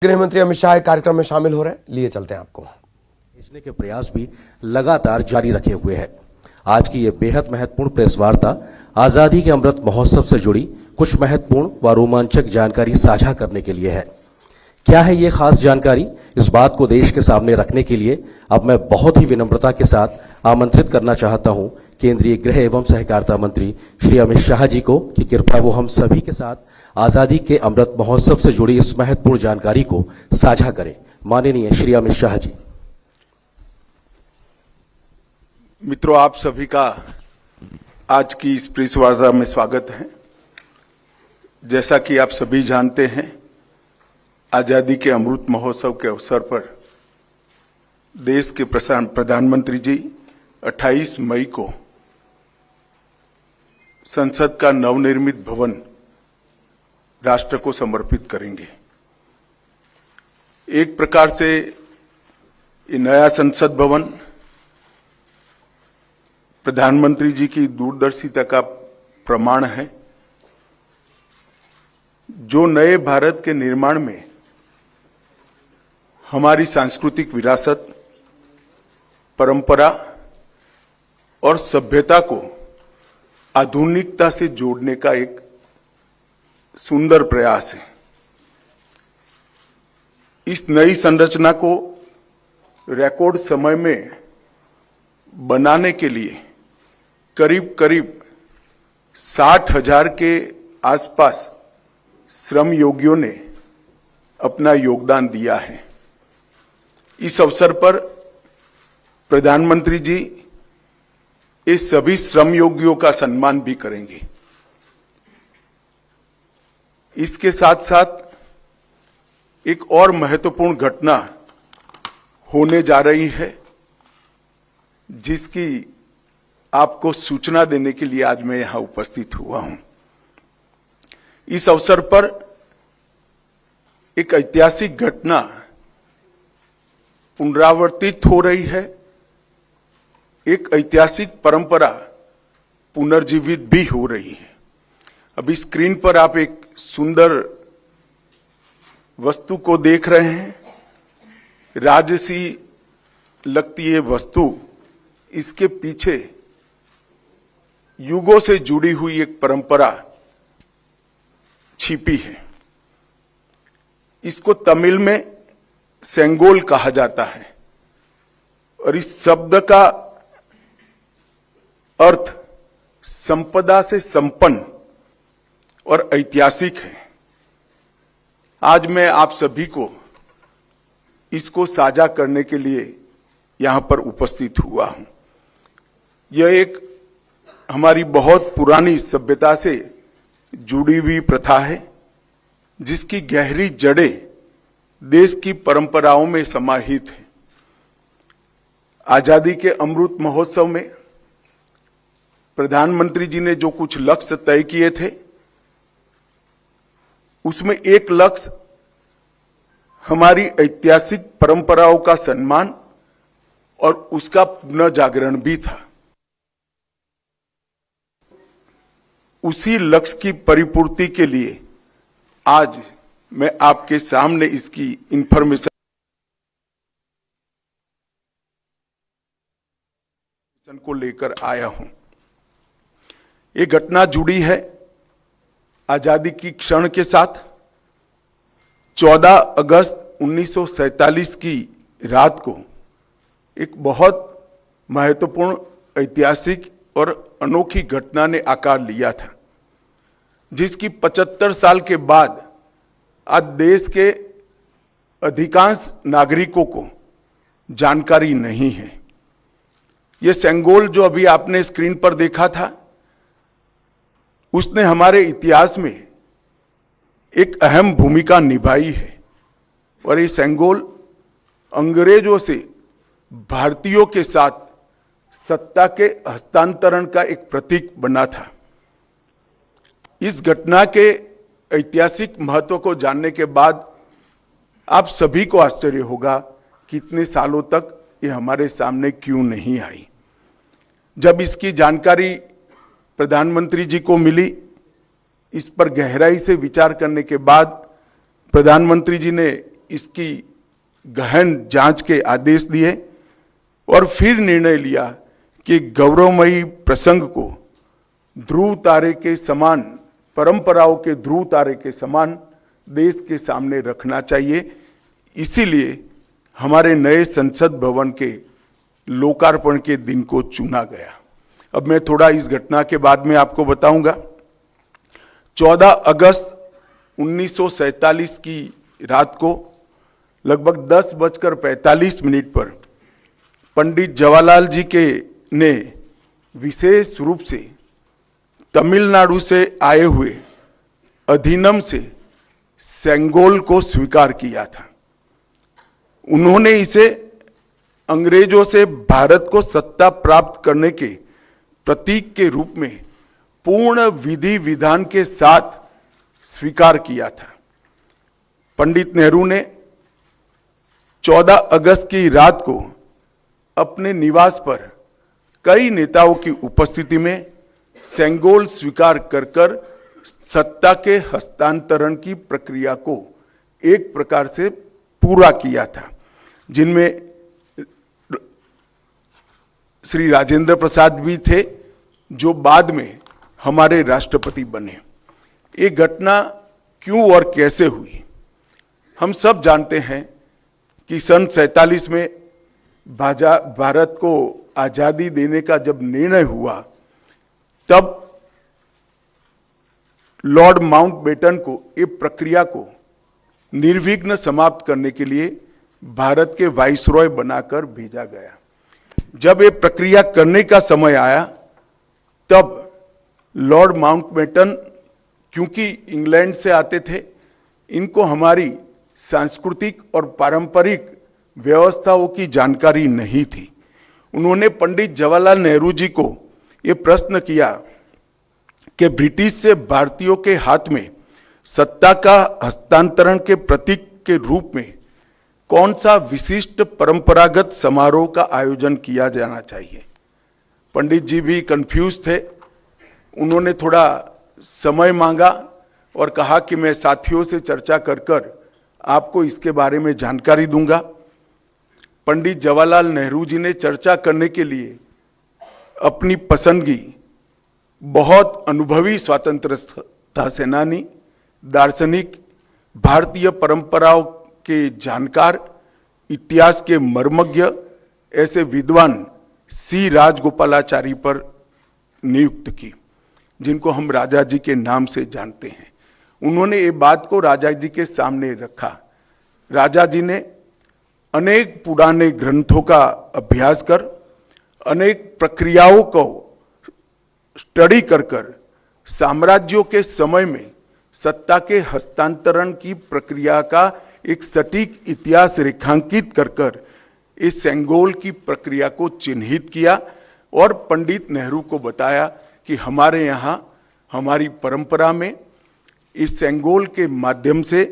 गृह मंत्री अमित शाह कार्यक्रम में शामिल हो रहे हैं, लिए चलते हैं आपको। भेजने के प्रयास भी लगातार जारी रखे हुए हैं। आज की ये बेहद महत्वपूर्ण प्रेस वार्ता आजादी के अमृत महोत्सव से जुड़ी कुछ महत्वपूर्ण व रोमांचक जानकारी साझा करने के लिए है। क्या है ये खास जानकारी, इस बात को देश के सामने रखने के लिए अब मैं बहुत ही विनम्रता के साथ आमंत्रित करना चाहता हूं केंद्रीय गृह एवं सहकारिता मंत्री श्री अमित शाह जी को कि कृपया वो हम सभी के साथ आजादी के अमृत महोत्सव से जुड़ी इस महत्वपूर्ण जानकारी को साझा करें। माननीय श्री अमित शाह जी। मित्रों, आप सभी का आज की इस प्रेस वार्ता में स्वागत है। जैसा कि आप सभी जानते हैं, आजादी के अमृत महोत्सव के अवसर पर देश के प्रधानमंत्री जी 28 मई को संसद का नवनिर्मित भवन राष्ट्र को समर्पित करेंगे। एक प्रकार से ये नया संसद भवन प्रधानमंत्री जी की दूरदर्शिता का प्रमाण है, जो नए भारत के निर्माण में हमारी सांस्कृतिक विरासत, परंपरा और सभ्यता को आधुनिकता से जोड़ने का एक सुंदर प्रयास है। इस नई संरचना को रिकॉर्ड समय में बनाने के लिए करीब करीब 60,000 के आसपास श्रम योगियों ने अपना योगदान दिया है। इस अवसर पर प्रधानमंत्री जी इस सभी श्रम योगियों का सम्मान भी करेंगे। इसके साथ साथ एक और महत्वपूर्ण घटना होने जा रही है, जिसकी आपको सूचना देने के लिए आज मैं यहां उपस्थित हुआ हूं। इस अवसर पर एक ऐतिहासिक घटना पुनरावर्तित हो रही है। एक ऐतिहासिक परंपरा पुनर्जीवित भी हो रही है। अभी स्क्रीन पर आप एक सुंदर वस्तु को देख रहे हैं। राजसी लगती है वस्तु, इसके पीछे युगों से जुड़ी हुई एक परंपरा छिपी है। इसको तमिल में सेंगोल कहा जाता है और इस शब्द का अर्थ संपदा से संपन्न और ऐतिहासिक है। आज मैं आप सभी को इसको साझा करने के लिए यहां पर उपस्थित हुआ हूं। यह एक हमारी बहुत पुरानी सभ्यता से जुड़ी हुई प्रथा है, जिसकी गहरी जड़ें देश की परंपराओं में समाहित है। आजादी के अमृत महोत्सव में प्रधानमंत्री जी ने जो कुछ लक्ष्य तय किए थे, उसमें एक लक्ष्य हमारी ऐतिहासिक परंपराओं का सम्मान और उसका पुनर्जागरण भी था। उसी लक्ष्य की परिपूर्ति के लिए आज मैं आपके सामने इसकी इंफॉर्मेशन को लेकर आया हूं। ये घटना जुड़ी है आजादी की क्षण के साथ। 14 अगस्त 1947 की रात को एक बहुत महत्वपूर्ण ऐतिहासिक और अनोखी घटना ने आकार लिया था, जिसकी 75 साल के बाद आज देश के अधिकांश नागरिकों को जानकारी नहीं है। यह सेंगोल जो अभी आपने स्क्रीन पर देखा था, उसने हमारे इतिहास में एक अहम भूमिका निभाई है और ये सेंगोल अंग्रेजों से भारतीयों के साथ सत्ता के हस्तांतरण का एक प्रतीक बना था। इस घटना के ऐतिहासिक महत्व को जानने के बाद आप सभी को आश्चर्य होगा कि इतने सालों तक ये हमारे सामने क्यों नहीं आई। जब इसकी जानकारी प्रधानमंत्री जी को मिली, इस पर गहराई से विचार करने के बाद प्रधानमंत्री जी ने इसकी गहन जांच के आदेश दिए और फिर निर्णय लिया कि गौरवमयी प्रसंग को ध्रुव तारे के समान, परंपराओं के ध्रुव तारे के समान देश के सामने रखना चाहिए। इसीलिए हमारे नए संसद भवन के लोकार्पण के दिन को चुना गया। अब मैं थोड़ा इस घटना के बाद में आपको बताऊंगा। 14 अगस्त 1947 की रात को लगभग 10:45 पर पंडित जवाहरलाल जी के ने विशेष रूप से तमिलनाडु से आए हुए अधिनम से सेंगोल को स्वीकार किया था। उन्होंने इसे अंग्रेजों से भारत को सत्ता प्राप्त करने के प्रतीक के रूप में पूर्ण विधि विधान के साथ स्वीकार किया था। पंडित नेहरू ने 14 अगस्त की रात को अपने निवास पर कई नेताओं की उपस्थिति में सेंगोल स्वीकार कर सत्ता के हस्तांतरण की प्रक्रिया को एक प्रकार से पूरा किया था, जिनमें श्री राजेंद्र प्रसाद भी थे, जो बाद में हमारे राष्ट्रपति बने। ये घटना क्यों और कैसे हुई, हम सब जानते हैं कि सन 47 में भारत को आजादी देने का जब निर्णय हुआ, तब लॉर्ड माउंटबेटन को ये प्रक्रिया को निर्विघ्न समाप्त करने के लिए भारत के वाइसरॉय बनाकर भेजा गया। जब ये प्रक्रिया करने का समय आया, तब लॉर्ड माउंटबेटन, क्योंकि इंग्लैंड से आते थे, इनको हमारी सांस्कृतिक और पारंपरिक व्यवस्थाओं की जानकारी नहीं थी। उन्होंने पंडित जवाहरलाल नेहरू जी को ये प्रश्न किया कि ब्रिटिश से भारतीयों के हाथ में सत्ता का हस्तांतरण के प्रतीक के रूप में कौन सा विशिष्ट परंपरागत समारोह का आयोजन किया जाना चाहिए। पंडित जी भी कंफ्यूज थे। उन्होंने थोड़ा समय मांगा और कहा कि मैं साथियों से चर्चा कर आपको इसके बारे में जानकारी दूंगा। पंडित जवाहरलाल नेहरू जी ने चर्चा करने के लिए अपनी पसंदगी बहुत अनुभवी स्वतंत्रता सेनानी, दार्शनिक, भारतीय परंपराओं के जानकार, इतिहास के मर्मज्ञ ऐसे विद्वान सी राजगोपालाचारी पर नियुक्त की, जिनको हम राजा जी के नाम से जानते हैं। उन्होंने ये बात को राजा जी के सामने रखा। राजा जी ने अनेक पुराने ग्रंथों का अभ्यास कर, अनेक प्रक्रियाओं को स्टडी कर साम्राज्यों के समय में सत्ता के हस्तांतरण की प्रक्रिया का एक सटीक इतिहास रेखांकित कर इस सेंगोल की प्रक्रिया को चिन्हित किया और पंडित नेहरू को बताया कि हमारे यहाँ हमारी परंपरा में इस सेंगोल के माध्यम से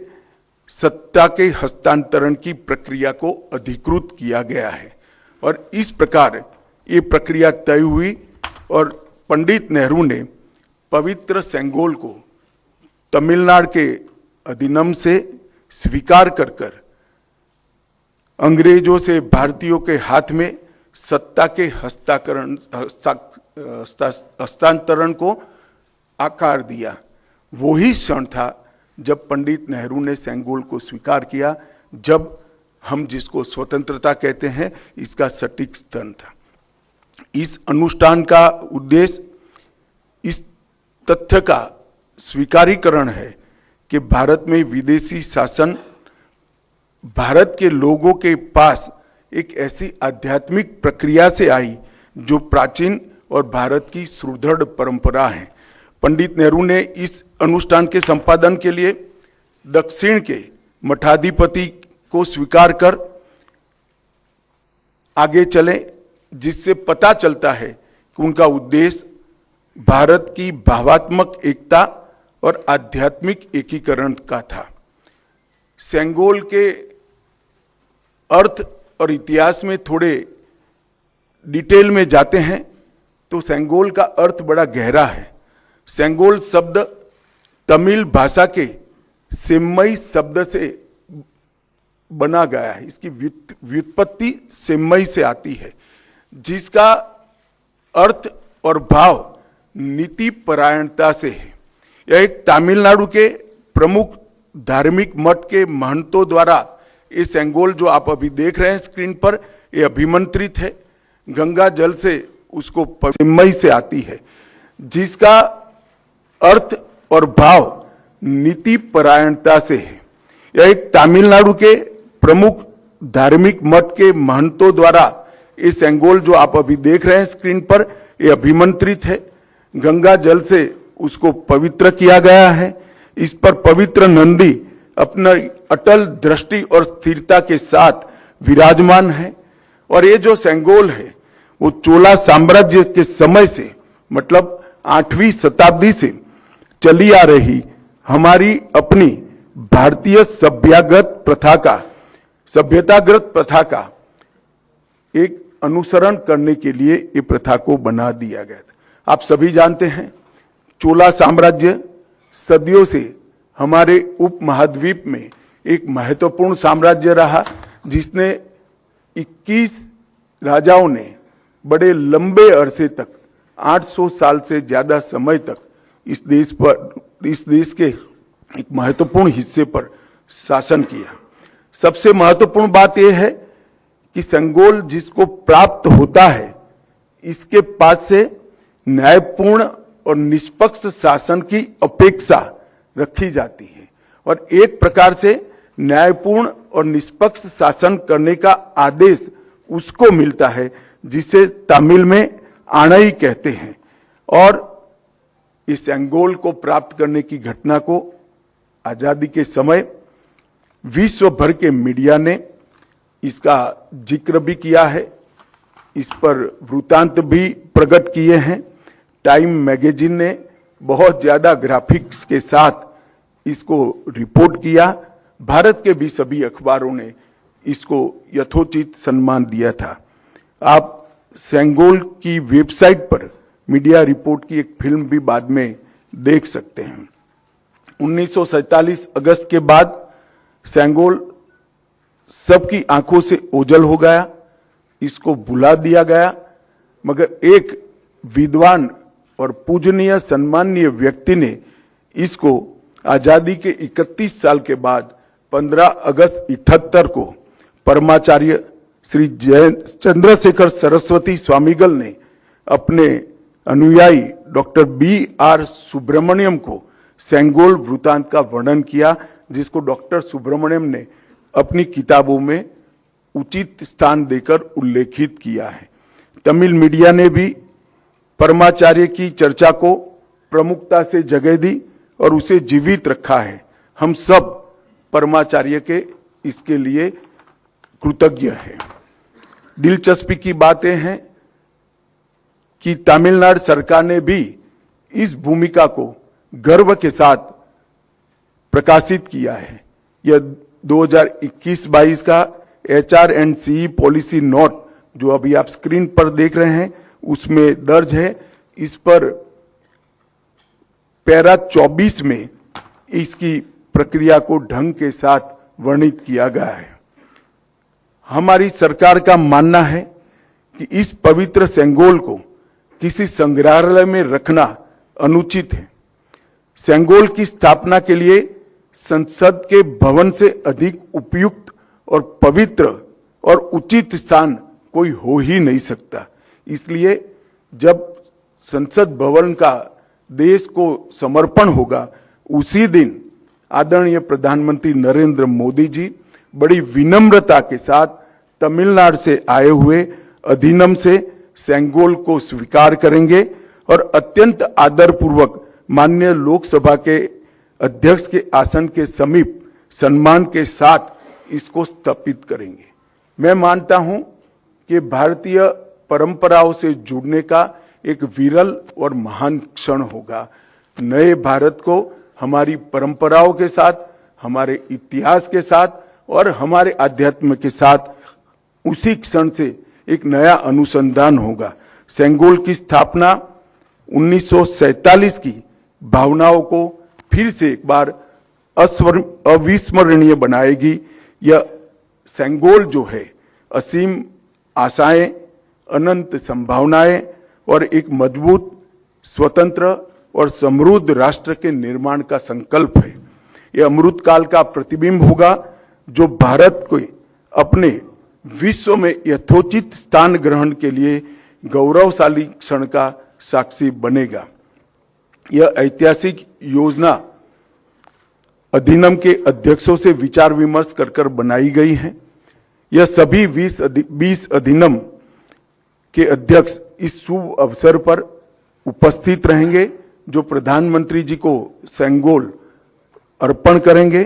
सत्ता के हस्तांतरण की प्रक्रिया को अधिकृत किया गया है। और इस प्रकार ये प्रक्रिया तय हुई और पंडित नेहरू ने पवित्र सेंगोल को तमिलनाडु के अधिनम से स्वीकार कर अंग्रेजों से भारतीयों के हाथ में सत्ता के हस्तांतरण को आकार दिया। वही क्षण था जब पंडित नेहरू ने सेंगोल को स्वीकार किया, जब हम जिसको स्वतंत्रता कहते हैं, इसका सटीक स्तन था। इस अनुष्ठान का उद्देश्य इस तथ्य का स्वीकारीकरण है कि भारत में विदेशी शासन भारत के लोगों के पास एक ऐसी आध्यात्मिक प्रक्रिया से आई जो प्राचीन और भारत की सुदृढ़ परंपरा है। पंडित नेहरू ने इस अनुष्ठान के संपादन के लिए दक्षिण के मठाधिपति को स्वीकार कर आगे चले, जिससे पता चलता है कि उनका उद्देश्य भारत की भावात्मक एकता और आध्यात्मिक एकीकरण का था। सेंगोल के अर्थ और इतिहास में थोड़े डिटेल में जाते हैं तो सेंगोल का अर्थ बड़ा गहरा है। सेंगोल शब्द तमिल भाषा के सेम्मई शब्द से बना गया है। इसकी व्युत्पत्ति सेम्मई से आती है, जिसका अर्थ और भाव नीति परायणता से है। यह एक तमिलनाडु के प्रमुख धार्मिक मठ के महंतों द्वारा ये सेंगोल जो आप अभी देख रहे हैं स्क्रीन पर, ये अभिमंत्रित है। गंगा जल से उसको सेम्मई से आती है, जिसका अर्थ और भाव नीति परायणता से है। यह एक तमिलनाडु के प्रमुख धार्मिक मठ के महंतों द्वारा ये सेंगोल जो आप अभी देख रहे हैं स्क्रीन पर, ये अभिमंत्रित है। गंगा जल से उसको पवित्र किया गया है। इस पर पवित्र नंदी अपना अटल दृष्टि और स्थिरता के साथ विराजमान है। और ये जो सेंगोल है वो चोला साम्राज्य के समय से, मतलब 8वीं शताब्दी से चली आ रही हमारी अपनी भारतीय सभ्यतागत प्रथा का एक अनुसरण करने के लिए ये प्रथा को बना दिया गया था। आप सभी जानते हैं चोला साम्राज्य सदियों से हमारे उपमहाद्वीप में एक महत्वपूर्ण साम्राज्य रहा, जिसने 21 राजाओं ने बड़े लंबे अरसे तक 800 साल से ज्यादा समय तक इस देश के एक महत्वपूर्ण हिस्से पर शासन किया। सबसे महत्वपूर्ण बात यह है कि सेंगोल जिसको प्राप्त होता है, इसके पास से न्यायपूर्ण और निष्पक्ष शासन की अपेक्षा रखी जाती है। और एक प्रकार से न्यायपूर्ण और निष्पक्ष शासन करने का आदेश उसको मिलता है, जिसे तमिल में आणई कहते हैं। और इस सेंगोल को प्राप्त करने की घटना को आजादी के समय विश्व भर के मीडिया ने इसका जिक्र भी किया है, इस पर वृत्तांत भी प्रकट किए हैं। टाइम मैगजीन ने बहुत ज्यादा ग्राफिक्स के साथ इसको रिपोर्ट किया। भारत के भी सभी अखबारों ने इसको यथोचित सम्मान दिया था। आप सेंगोल की वेबसाइट पर मीडिया रिपोर्ट की एक फिल्म भी बाद में देख सकते हैं। 1947 अगस्त के बाद सेंगोल सबकी आंखों से ओझल हो गया, इसको भुला दिया गया। मगर एक विद्वान और पूजनीय सम्माननीय व्यक्ति ने इसको आजादी के 31 साल के बाद 15 अगस्त 78 को परमाचार्य श्री चंद्रशेखर सरस्वती स्वामीगल ने अपने अनुयायी डॉक्टर B.R. सुब्रमण्यम को सेंगोल वृत्तांत का वर्णन किया, जिसको डॉक्टर सुब्रमण्यम ने अपनी किताबों में उचित स्थान देकर उल्लेखित किया है। तमिल मीडिया ने भी परमाचार्य की चर्चा को प्रमुखता से जगह दी और उसे जीवित रखा है। हम सब परमाचार्य के इसके लिए कृतज्ञ हैं। दिलचस्पी की बातें हैं कि तमिलनाडु सरकार ने भी इस भूमिका को गर्व के साथ प्रकाशित किया है। यह 2021-22 का HR&CE पॉलिसी नोट जो अभी आप स्क्रीन पर देख रहे हैं उसमें दर्ज है। इस पर पैरा 24 में इसकी प्रक्रिया को ढंग के साथ वर्णित किया गया है। हमारी सरकार का मानना है कि इस पवित्र सेंगोल को किसी संग्रहालय में रखना अनुचित है। सेंगोल की स्थापना के लिए संसद के भवन से अधिक उपयुक्त और पवित्र और उचित स्थान कोई हो ही नहीं सकता। इसलिए जब संसद भवन का देश को समर्पण होगा, उसी दिन आदरणीय प्रधानमंत्री नरेंद्र मोदी जी बड़ी विनम्रता के साथ तमिलनाडु से आए हुए अधिनियम से सेंगोल को स्वीकार करेंगे और अत्यंत आदरपूर्वक माननीय लोकसभा के अध्यक्ष के आसन के समीप सम्मान के साथ इसको स्थापित करेंगे। मैं मानता हूं कि भारतीय परंपराओं से जुड़ने का एक विरल और महान क्षण होगा। नए भारत को हमारी परंपराओं के साथ, हमारे इतिहास के साथ और हमारे अध्यात्म के साथ उसी क्षण से एक नया अनुसंधान होगा। सेंगोल की स्थापना 1947 की भावनाओं को फिर से एक बार अविस्मरणीय बनाएगी। यह सेंगोल जो है असीम आशाएं, अनंत संभावनाएं और एक मजबूत, स्वतंत्र और समृद्ध राष्ट्र के निर्माण का संकल्प है। यह अमृत काल का प्रतिबिंब होगा जो भारत को अपने विश्व में यथोचित स्थान ग्रहण के लिए गौरवशाली क्षण का साक्षी बनेगा। यह ऐतिहासिक योजना अधिनियम के अध्यक्षों से विचार विमर्श कर बनाई गई है। यह सभी 20 अधिनियम के अध्यक्ष इस शुभ अवसर पर उपस्थित रहेंगे, जो प्रधानमंत्री जी को सेंगोल अर्पण करेंगे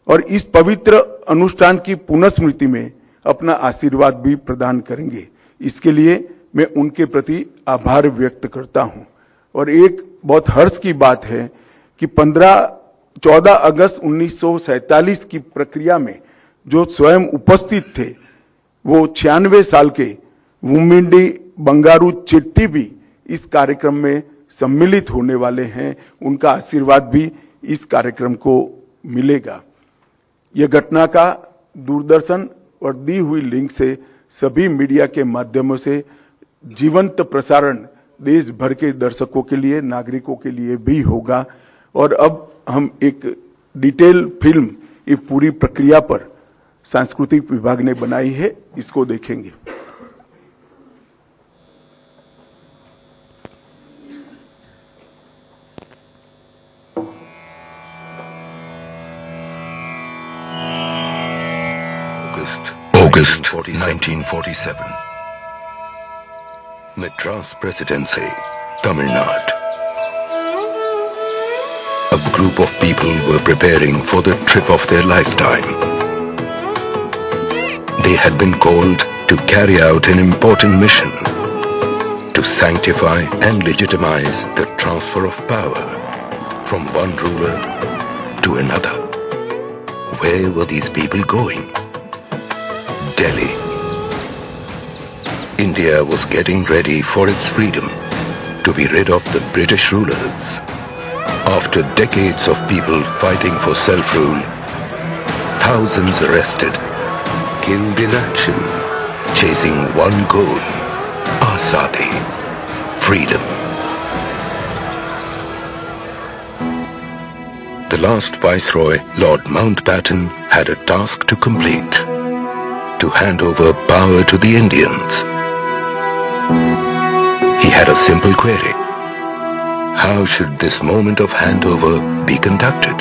और इस पवित्र अनुष्ठान की पुनः-स्मृति में अपना आशीर्वाद भी प्रदान करेंगे। इसके लिए मैं उनके प्रति आभार व्यक्त करता हूं। और एक बहुत हर्ष की बात है कि 14 अगस्त 1947 की प्रक्रिया में जो स्वयं उपस्थित थे, वो 96 साल के वुमिंडी बंगारू चेट्टी भी इस कार्यक्रम में सम्मिलित होने वाले हैं। उनका आशीर्वाद भी इस कार्यक्रम को मिलेगा। यह घटना का दूरदर्शन और दी हुई लिंक से सभी मीडिया के माध्यमों से जीवंत प्रसारण देश भर के दर्शकों के लिए, नागरिकों के लिए भी होगा। और अब हम एक डिटेल फिल्म ये पूरी प्रक्रिया पर सांस्कृतिक विभाग ने बनाई है, इसको देखेंगे। August 1947. Madras Presidency, Tamil Nadu. A group of people were preparing for the trip of their lifetime. They had been called to carry out an important mission, to sanctify and legitimize the transfer of power from one ruler to another. Where were these people going? Delhi. India was getting ready for its freedom, to be rid of the British rulers. After decades of people fighting for self-rule, thousands arrested, killed in action, chasing one goal, Azadi, freedom. The last Viceroy, Lord Mountbatten, had a task to complete, to hand over power to the Indians. He had a simple query. How should this moment of handover be conducted?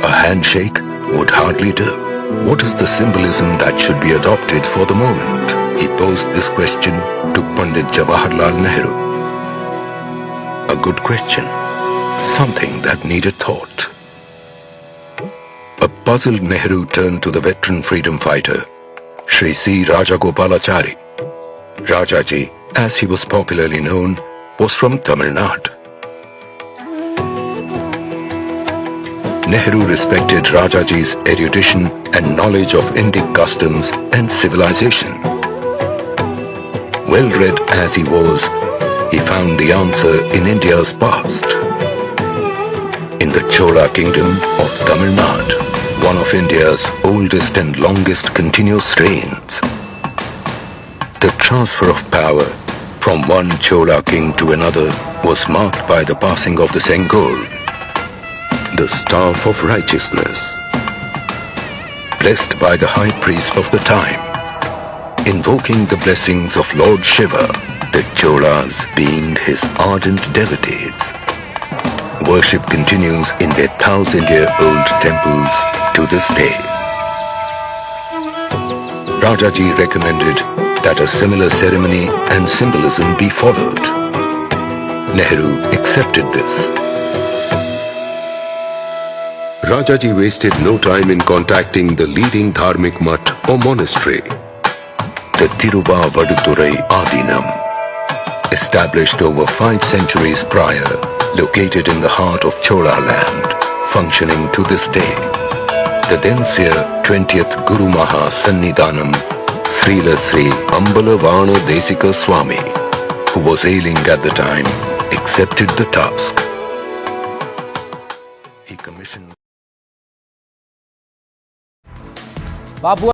A handshake would hardly do. What is the symbolism that should be adopted for the moment? He posed this question to Pandit Jawaharlal Nehru. A good question, something that needed thought. A puzzled Nehru turned to the veteran freedom fighter, Shri C. Rajagopalachari. Rajaji, as he was popularly known, was from Tamil Nadu. Nehru respected Rajaji's erudition and knowledge of Indic customs and civilization. Well-read as he was, he found the answer in India's past. In the Chola kingdom of Tamil Nadu, one of India's oldest and longest continuous reigns. The transfer of power from one Chola king to another was marked by the passing of the Sengol, the staff of righteousness, blessed by the high priest of the time, invoking the blessings of Lord Shiva, the Cholas being his ardent devotees. Worship continues in their 1,000-year-old temples to this day. Rajaji recommended that a similar ceremony and symbolism be followed. Nehru accepted this. Rajaji wasted no time in contacting the leading Dharmic mutt or monastery. The Tiruvavudurai Adinam, established over 5 centuries prior, located in the heart of Chola land, functioning to this day. The then seer 20th Guru Maha Sannidhanam, Srila Sri Ambalavana Desika Swami, who was ailing at the time, accepted the task. He commissioned